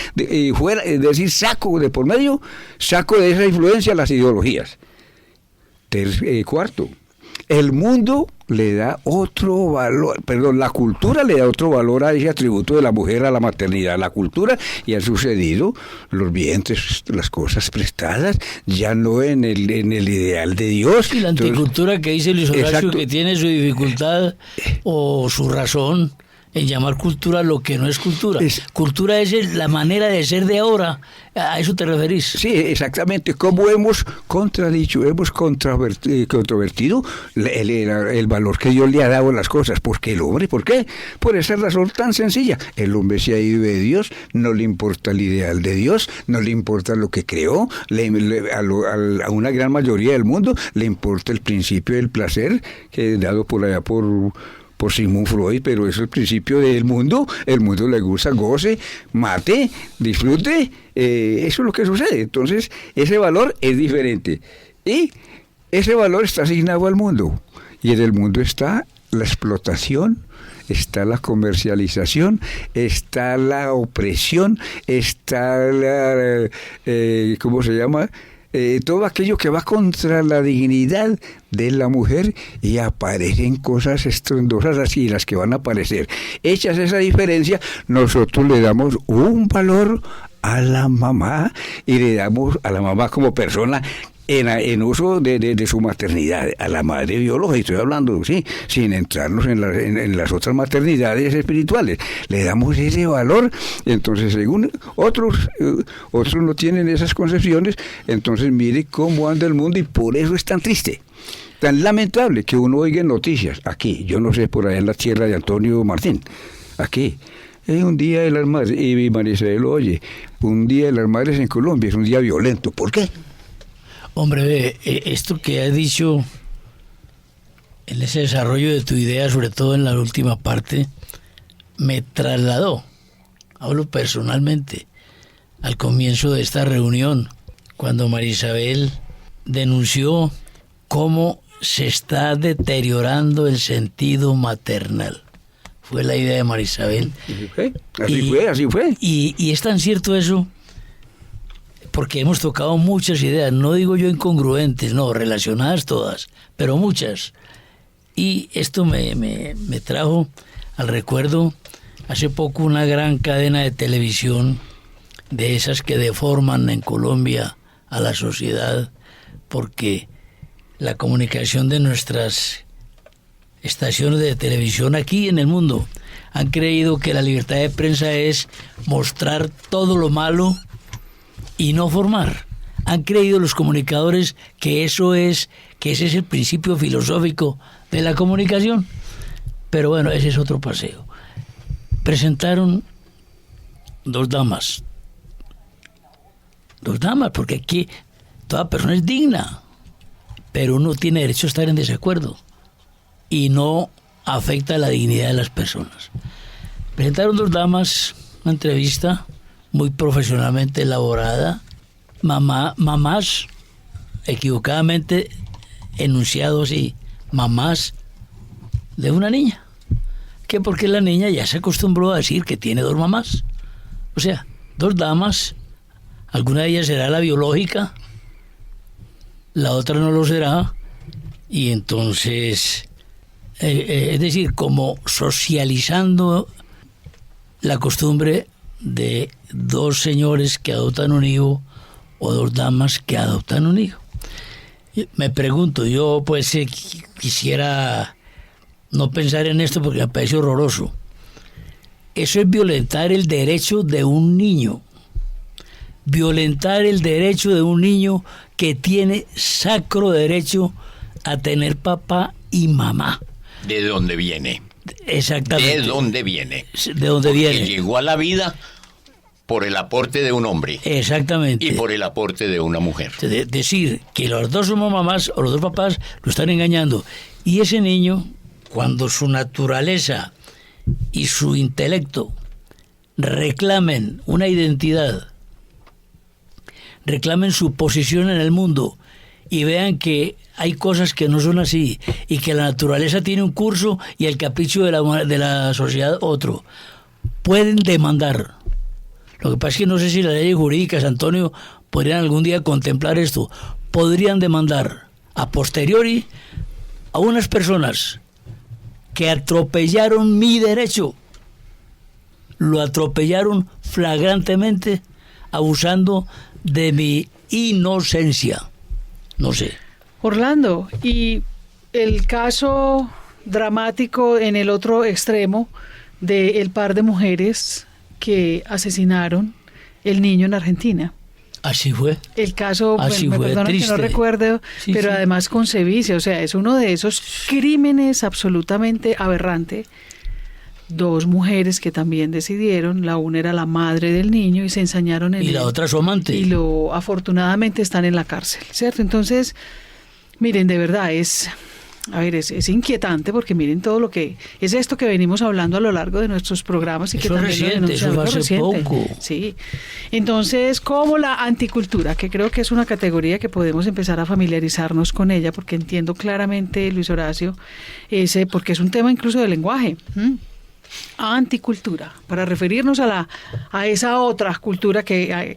fuera, es decir, saco de por medio, saco de esa influencia las ideologías. Cuarto, el mundo le da otro valor, la cultura le da otro valor a ese atributo de la mujer, a la maternidad. La cultura, y ha sucedido, los vientres, las cosas prestadas, ya no en el ideal de Dios.
Y la anticultura que dice Luis Horacio, exacto, que tiene su dificultad o su razón en llamar cultura lo que no es cultura. Cultura es la manera de ser de ahora. ¿A eso te referís?
Sí, exactamente. Como hemos contradicho, hemos controvertido el valor que Dios le ha dado a las cosas. Porque el hombre, ¿por qué? Por esa razón tan sencilla. El hombre se ha ido de Dios, no le importa el ideal de Dios, no le importa lo que creó, a una gran mayoría del mundo le importa el principio del placer, que es dado por allá por Sigmund Freud, pero eso es el principio del mundo. El mundo le gusta, goce, mate, disfrute, eso es lo que sucede. Entonces, ese valor es diferente, y ese valor está asignado al mundo, Y en el mundo está la explotación, está la comercialización, está la opresión, está la, ¿cómo se llama? Todo aquello que va contra la dignidad de la mujer, y aparecen cosas estruendosas así, las que van a aparecer. Hechas esa diferencia, nosotros le damos un valor a la mamá y le damos a la mamá como persona en uso de su maternidad, a la madre biológica, estoy hablando, sí, sin entrarnos en las otras maternidades espirituales. Le damos ese valor. Entonces, según otros no tienen esas concepciones, entonces mire cómo anda el mundo, y por eso es tan triste, tan lamentable que uno oiga noticias aquí, yo no sé, por allá en la tierra de Antonio Martín, aquí. Un día de las madres, y María Isabel, oye, un día de las madres en Colombia es un día violento. ¿Por qué?
Hombre, esto que has dicho en ese desarrollo de tu idea, sobre todo en la última parte, me trasladó, hablo personalmente, al comienzo de esta reunión, cuando María Isabel denunció cómo se está deteriorando el sentido maternal. Fue la idea de María Isabel.
Así fue.
Y es tan cierto eso, porque hemos tocado muchas ideas, no digo yo incongruentes, no, relacionadas todas, pero muchas. Y esto me trajo al recuerdo hace poco una gran cadena de televisión, de esas que deforman en Colombia a la sociedad, porque la comunicación de nuestras estaciones de televisión aquí en el mundo han creído que la libertad de prensa es mostrar todo lo malo y no formar. Han creído los comunicadores que ese es el principio filosófico de la comunicación. Pero bueno, ese es otro paseo. Presentaron dos damas, porque aquí toda persona es digna, pero uno tiene derecho a estar en desacuerdo y no afecta la dignidad de las personas. Presentaron dos damas, una entrevista muy profesionalmente elaborada, mamás, equivocadamente enunciados y mamás de una niña, que porque la niña ya se acostumbró a decir que tiene dos mamás, o sea, dos damas, alguna de ellas será la biológica, la otra no lo será, y entonces, es decir, como socializando la costumbre de dos señores que adoptan un hijo o dos damas que adoptan un hijo. Me pregunto, yo pues quisiera no pensar en esto porque me parece horroroso. Eso es violentar el derecho de un niño. Violentar el derecho de un niño que tiene sacro derecho a tener papá y mamá.
¿De dónde viene?
Exactamente.
¿De dónde viene?
¿De dónde viene?
Que llegó a la vida por el aporte de un hombre.
Exactamente.
Y por el aporte de una mujer.
Decir que los dos somos mamás o los dos papás lo están engañando. Y ese niño, cuando su naturaleza y su intelecto reclamen una identidad, reclamen su posición en el mundo y vean que hay cosas que no son así y que la naturaleza tiene un curso y el capricho de la sociedad otro, pueden demandar. Lo que pasa es que no sé si las leyes jurídicas, Antonio, podrían algún día contemplar esto. Podrían demandar a posteriori a unas personas que atropellaron mi derecho, lo atropellaron flagrantemente, abusando de mi inocencia. No sé.
Orlando, y el caso dramático en el otro extremo del par de mujeres que asesinaron el niño en Argentina.
Así fue.
El caso,
Así
me
fue,
perdonan
triste.
que no recuerdo,
Sí,
pero
sí.
además con sevicia, o sea, es uno de esos crímenes absolutamente aberrante. Dos mujeres que también decidieron, la una era la madre del niño y se ensañaron en
Y la
él.
otra su amante.
Y afortunadamente están en la cárcel, ¿cierto? Entonces, miren, de verdad es a ver, es inquietante porque miren todo lo que es esto que venimos hablando a lo largo de nuestros programas y
Eso
que también
reciente,
lo denunciamos.
eso fue hace
Reciente.
poco.
Sí. Entonces, como la anticultura, que creo que es una categoría que podemos empezar a familiarizarnos con ella, porque entiendo claramente, Luis Horacio, porque es un tema incluso de lenguaje. Anticultura, para referirnos a esa otra cultura que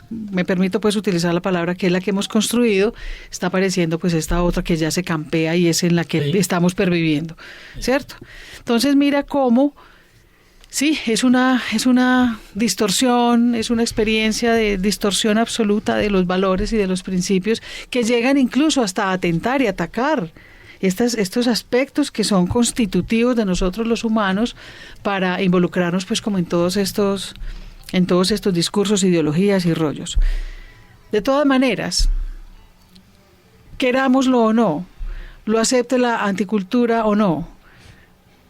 me permito pues utilizar la palabra, que es la que hemos construido, está apareciendo pues esta otra que ya se campea y es en la que
Sí.
estamos perviviendo, ¿cierto? Entonces mira cómo, sí, es una distorsión, es una experiencia de distorsión absoluta de los valores y de los principios que llegan incluso hasta atentar y atacar estos aspectos que son constitutivos de nosotros los humanos para involucrarnos pues como en todos estos discursos, ideologías y rollos. De todas maneras, querámoslo o no, lo acepte la anticultura o no,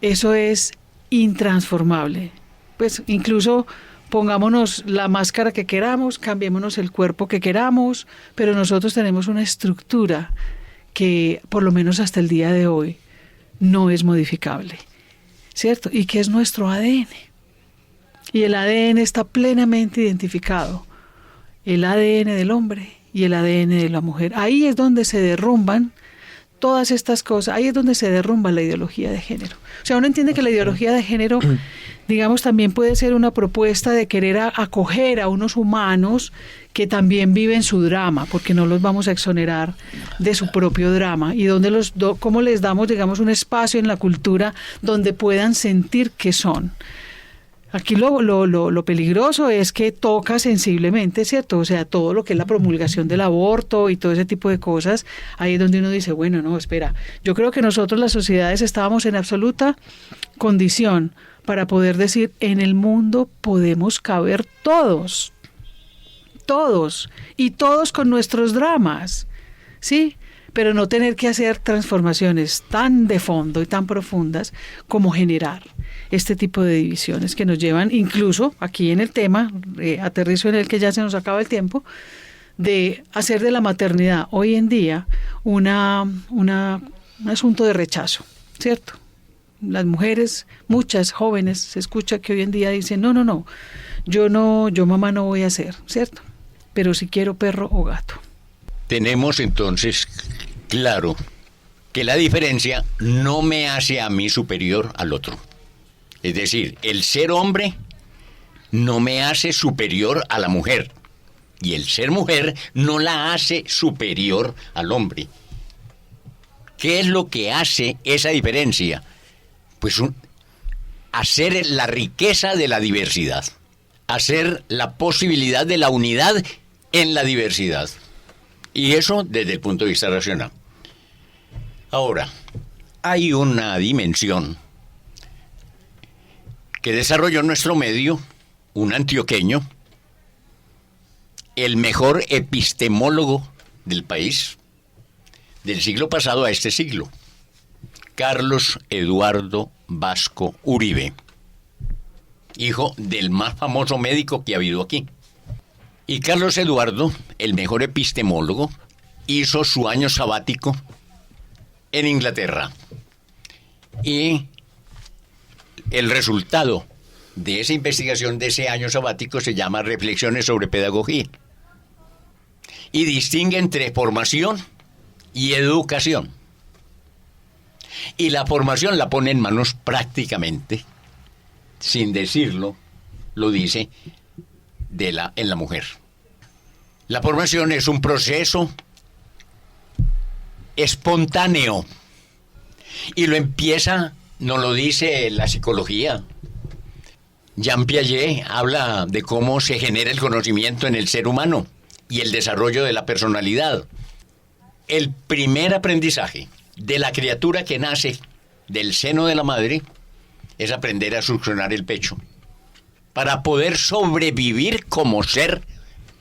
eso es intransformable. Pues incluso pongámonos la máscara que queramos, cambiémonos el cuerpo que queramos, pero nosotros tenemos una estructura que por lo menos hasta el día de hoy no es modificable, ¿cierto? Y que es nuestro ADN. Y el ADN está plenamente identificado, el ADN del hombre y el ADN de la mujer. Ahí es donde se derrumban todas estas cosas, ahí es donde se derrumba la ideología de género. O sea, uno entiende que la ideología de género, digamos, también puede ser una propuesta de querer acoger a unos humanos que también viven su drama, porque no los vamos a exonerar de su propio drama, y donde cómo les damos, digamos, un espacio en la cultura donde puedan sentir que son. Aquí lo peligroso es que toca sensiblemente, ¿cierto? O sea, todo lo que es la promulgación del aborto y todo ese tipo de cosas, ahí es donde uno dice, bueno, no, espera, yo creo que nosotros las sociedades estábamos en absoluta condición para poder decir, en el mundo podemos caber todos, y todos con nuestros dramas, ¿sí? Pero no tener que hacer transformaciones tan de fondo y tan profundas como generar este tipo de divisiones que nos llevan incluso aquí en el tema, aterrizo en el que ya se nos acaba el tiempo, de hacer de la maternidad hoy en día un asunto de rechazo, ¿cierto? Las mujeres, muchas jóvenes, se escucha que hoy en día dicen, no, yo mamá no voy a hacer, ¿cierto? Pero si quiero perro o gato.
Tenemos entonces claro que la diferencia no me hace a mí superior al otro. Es decir, el ser hombre no me hace superior a la mujer. Y el ser mujer no la hace superior al hombre. ¿Qué es lo que hace esa diferencia? Pues hacer la riqueza de la diversidad. Hacer la posibilidad de la unidad en la diversidad. Y eso desde el punto de vista racional. Ahora, hay una dimensión que desarrolló nuestro medio, un antioqueño, el mejor epistemólogo del país, del siglo pasado a este siglo, Carlos Eduardo Vasco Uribe, hijo del más famoso médico que ha habido aquí. Y Carlos Eduardo, el mejor epistemólogo, hizo su año sabático en Inglaterra. Y el resultado de esa investigación, de ese año sabático, se llama Reflexiones sobre Pedagogía. Y distingue entre formación y educación. Y la formación la pone en manos prácticamente, sin decirlo, lo dice, en la mujer. La formación es un proceso espontáneo y lo empieza, nos lo dice la psicología. Jean Piaget habla de cómo se genera el conocimiento en el ser humano y el desarrollo de la personalidad. El primer aprendizaje de la criatura que nace del seno de la madre es aprender a succionar el pecho para poder sobrevivir como ser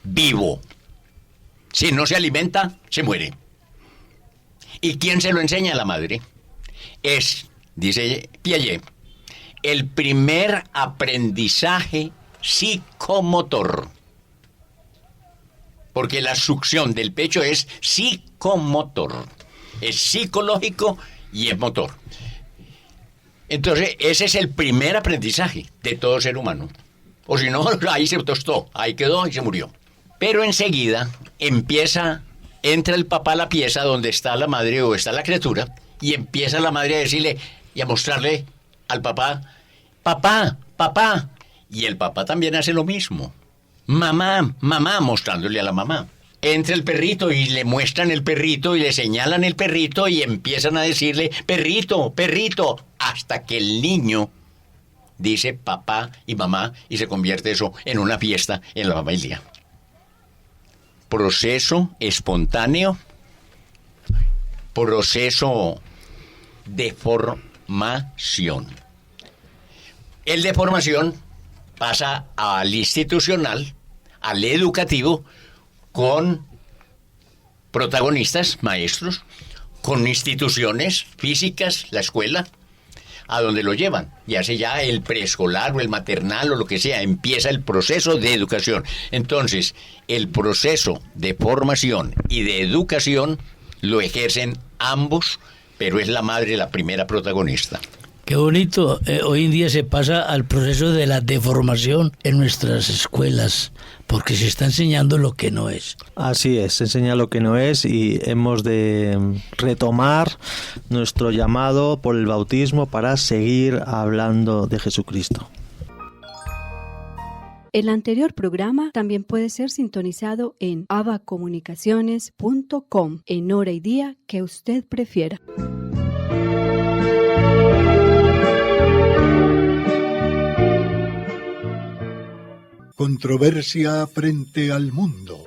vivo. Si no se alimenta, se muere. ¿Y quién se lo enseña a la madre? Es, dice Piaget, el primer aprendizaje psicomotor. Porque la succión del pecho es psicomotor. es psicológico y es motor. Entonces, ese es el primer aprendizaje de todo ser humano. O si no, ahí se tostó, ahí quedó y se murió. Pero enseguida entra el papá a la pieza donde está la madre o está la criatura, y empieza la madre a decirle y a mostrarle al papá, papá, papá. Y el papá también hace lo mismo. Mamá, mamá, mostrándole a la mamá. Entra el perrito y le muestran el perrito y le señalan el perrito y empiezan a decirle, perrito, perrito, hasta que el niño dice papá y mamá y se convierte eso en una fiesta en la familia. Proceso espontáneo, proceso de formación. El de formación pasa al institucional, al educativo, con protagonistas, maestros, con instituciones físicas, la escuela, a donde lo llevan, ya sea el preescolar o el maternal o lo que sea, empieza el proceso de educación. Entonces, el proceso de formación y de educación lo ejercen ambos, pero es la madre la primera protagonista.
Qué bonito. Hoy en día se pasa al proceso de la deformación en nuestras escuelas, porque se está enseñando lo que no es.
Así es, se enseña lo que no es y hemos de retomar nuestro llamado por el bautismo para seguir hablando de Jesucristo.
El anterior programa también puede ser sintonizado en abacomunicaciones.com en hora y día que usted prefiera.
Controversia frente al mundo.